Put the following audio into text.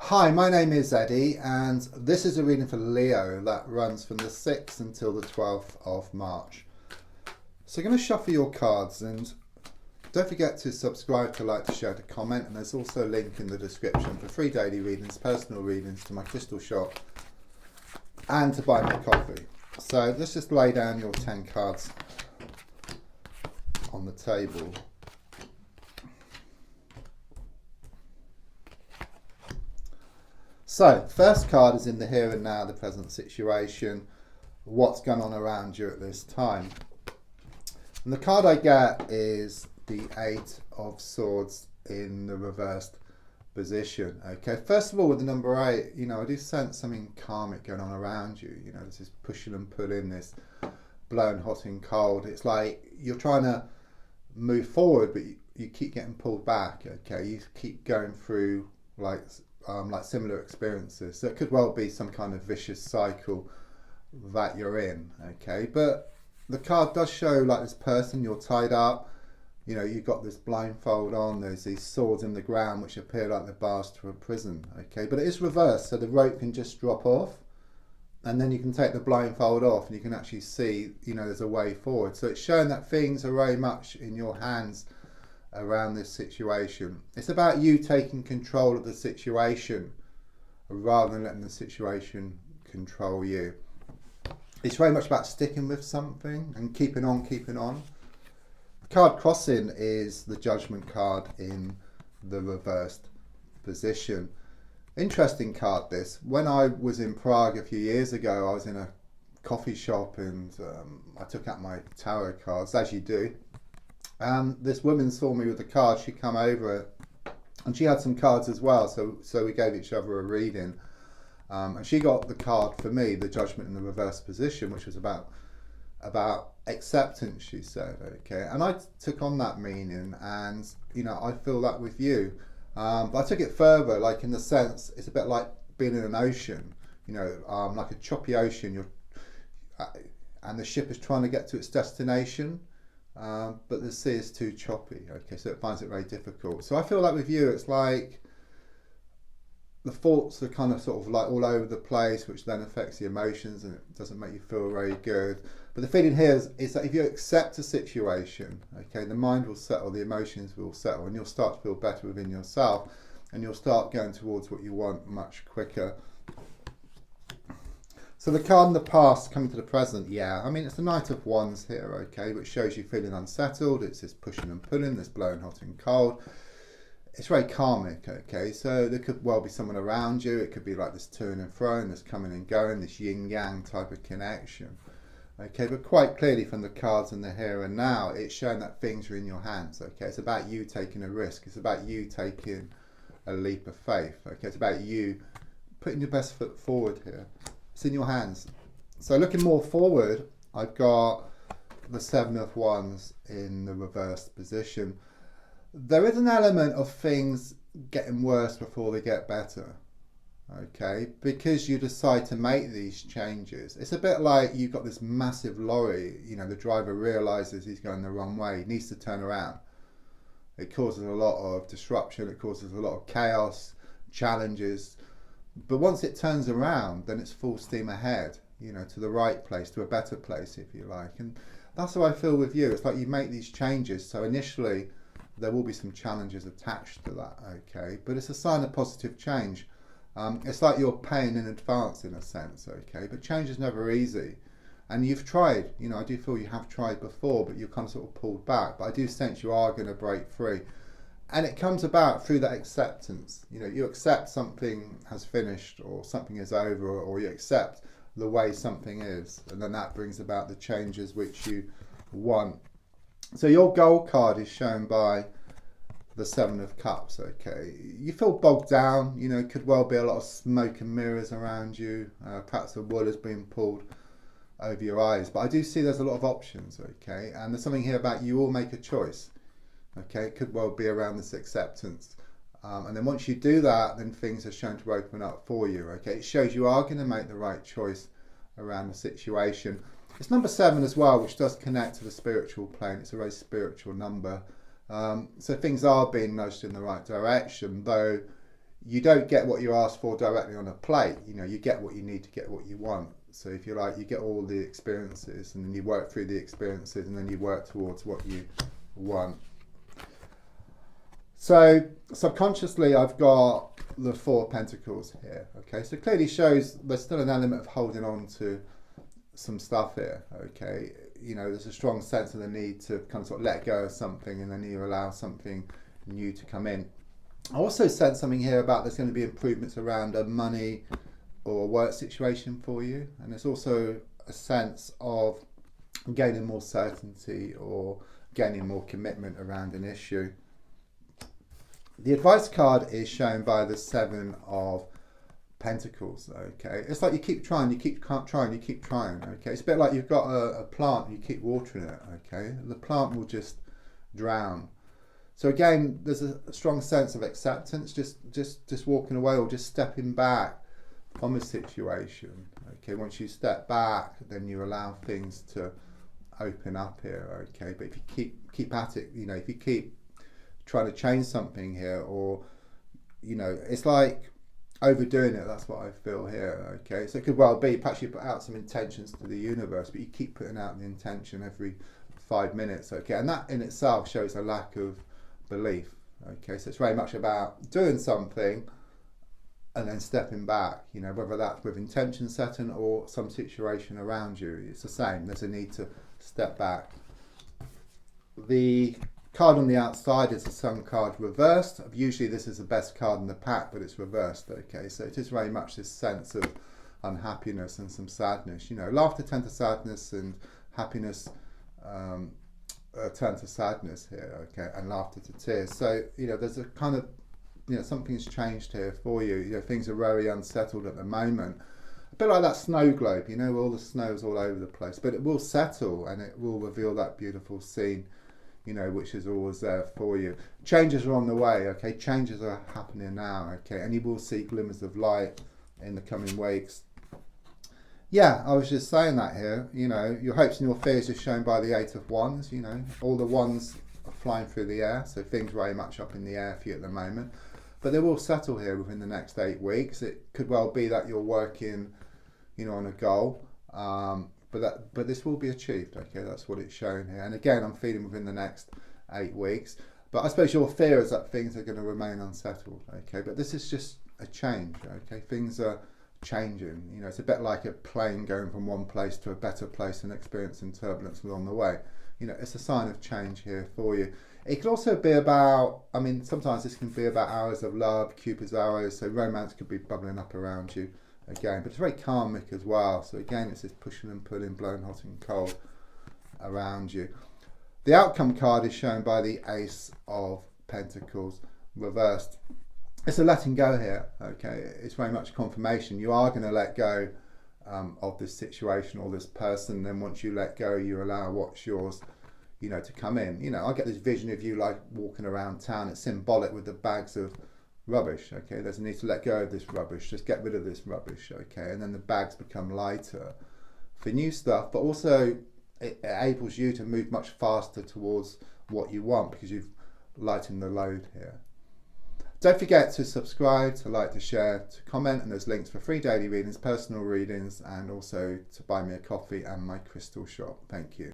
Hi, my name is Eddie, and this is a reading for Leo that runs from the 6th until the 12th of March. So you're going to shuffle your cards, and don't forget to subscribe, to like, to share, to comment, and there's also a link in the description for free daily readings, personal readings, to my crystal shop, and to buy me a coffee. So let's just lay down your 10 cards on the table. So, first card is in the here and now, the present situation, what's going on around you at this time. And the card I get is the 8 of Swords in the reversed position. Okay, first of all, with the number 8, I do sense something karmic going on around you. There's this pushing and pulling, this blowing hot and cold. It's like you're trying to move forward, but you keep getting pulled back. Okay, you keep going through like similar experiences. So it could well be some kind of vicious cycle that you're in. Okay, but the card does show like this person, you're tied up. You've got this blindfold on. There's these swords in the ground which appear like the bars to a prison. Okay, but it is reversed, so the rope can just drop off, and then you can take the blindfold off, and you can actually see, there's a way forward. So it's showing that things are very much in your hands around this situation. It's about you taking control of the situation rather than letting the situation control you. It's very much about sticking with something and keeping on. The card crossing is the Judgment card in the reversed position. Interesting card this. When I was in Prague a few years ago, I was in a coffee shop and I took out my tarot cards, as you do. And this woman saw me with the card. She come over and she had some cards as well, so we gave each other a reading, and she got the card for me, the Judgment in the reverse position, which was about acceptance, she said. Okay, and I took on that meaning, and I feel that with you, but I took it further, like in the sense it's a bit like being in an ocean, like a choppy ocean, and the ship is trying to get to its destination, but the sea is too choppy. Okay, so it finds it very difficult. So I feel like with you, it's like the thoughts are kind of sort of like all over the place, which then affects the emotions and it doesn't make you feel very good. But the feeling here is that if you accept a situation, okay, the mind will settle, the emotions will settle, and you'll start to feel better within yourself, and you'll start going towards what you want much quicker. So the card in the past coming to the present, it's the Knight of Wands here, okay, which shows you feeling unsettled. It's this pushing and pulling, this blowing hot and cold. It's very karmic, okay, so there could well be someone around you. It could be like this to and fro, this coming and going, this yin-yang type of connection. Okay, but quite clearly from the cards in the here and now, it's showing that things are in your hands, okay. It's about you taking a risk. It's about you taking a leap of faith, okay. It's about you putting your best foot forward here. It's in your hands. So looking more forward, I've got the 7 of Wands in the reversed position. There is an element of things getting worse before they get better, okay, because you decide to make these changes. It's a bit like you've got this massive lorry, the driver realises he's going the wrong way, he needs to turn around. It causes a lot of disruption, it causes a lot of chaos, challenges. But once it turns around, then it's full steam ahead, to the right place, to a better place, if you like. And that's how I feel with you. It's like you make these changes. So initially, there will be some challenges attached to that, okay? But it's a sign of positive change. It's like you're paying in advance in a sense, okay? But change is never easy. And you've tried, I do feel you have tried before, but you're kind of sort of pulled back. But I do sense you are going to break free. And it comes about through that acceptance. You accept something has finished, or something is over, or you accept the way something is, and then that brings about the changes which you want. So your gold card is shown by the 7 of Cups, okay. You feel bogged down, it could well be a lot of smoke and mirrors around you. Perhaps the wool has been pulled over your eyes. But I do see there's a lot of options, okay. And there's something here about you will make a choice. Okay, it could well be around this acceptance. And then once you do that, then things are shown to open up for you. Okay, it shows you are going to make the right choice around the situation. It's number 7 as well, which does connect to the spiritual plane. It's a very spiritual number. So things are being nudged in the right direction, though you don't get what you ask for directly on a plate. You know, you get what you need to get what you want. So if you like, you get all the experiences, and then you work through the experiences, and then you work towards what you want. So subconsciously, I've got the Four of Pentacles here. Okay, so it clearly shows there's still an element of holding on to some stuff here. Okay, you know, there's a strong sense of the need to kind of sort of let go of something, and then you allow something new to come in. I also sense something here about there's going to be improvements around a money or a work situation for you, and there's also a sense of gaining more certainty or gaining more commitment around an issue. The advice card is shown by the Seven of Pentacles. Okay, it's like you keep trying, you keep trying, you keep trying. Okay, it's a bit like you've got a plant, you keep watering it. Okay, the plant will just drown. So again, there's a strong sense of acceptance, just walking away or just stepping back from a situation. Okay, once you step back, then you allow things to open up here. Okay, but if you keep at it, you know, if you keep trying to change something here, or you know, it's like overdoing it. That's what I feel here. Okay, so it could well be perhaps you put out some intentions to the universe, but you keep putting out the intention every 5 minutes. Okay, and that in itself shows a lack of belief. Okay, so it's very much about doing something and then stepping back, you know, whether that's with intention setting or some situation around you, it's the same. There's a need to step back. The card on the outside is the Sun card reversed. Usually this is the best card in the pack, but it's reversed. Okay, so it is very much this sense of unhappiness and some sadness. You know, laughter tends to sadness, and happiness turn to sadness here, okay, and laughter to tears. So, you know, there's a kind of, you know, something's changed here for you. You know, things are very unsettled at the moment. A bit like that snow globe, you know, where all the snow's all over the place. But it will settle, and it will reveal that beautiful scene, you know, which is always there for you. Changes are on the way, okay? Changes are happening now, okay? And you will see glimmers of light in the coming weeks. Yeah, I was just saying that here, you know, your hopes and your fears are shown by the Eight of Wands. You know, all the wands are flying through the air, so things very much up in the air for you at the moment. But they will settle here within the next 8 weeks. It could well be that you're working, you know, on a goal, but this will be achieved, okay? That's what it's shown here. And again, I'm feeling within the next 8 weeks. But I suppose your fear is that things are going to remain unsettled, okay? But this is just a change, okay? Things are changing. You know, it's a bit like a plane going from one place to a better place and experiencing turbulence along the way. You know, it's a sign of change here for you. It could also be about, I mean, sometimes this can be about hours of love, Cupid's arrows, so romance could be bubbling up around you again, but it's very karmic as well. So again, it's this pushing and pulling, blowing hot and cold around you. The outcome card is shown by the Ace of Pentacles reversed. It's a letting go here, okay? It's very much confirmation. You are going to let go of this situation or this person. Then once you let go, you allow what's yours, you know, to come in. You know, I get this vision of you like walking around town. It's symbolic with the bags of rubbish, okay? There's a need to let go of this rubbish. Just get rid of this rubbish, okay? And then the bags become lighter for new stuff, but also it enables you to move much faster towards what you want because you've lightened the load here. Don't forget to subscribe, to like, to share, to comment, and there's links for free daily readings, personal readings, and also to buy me a coffee and my crystal shop. Thank you.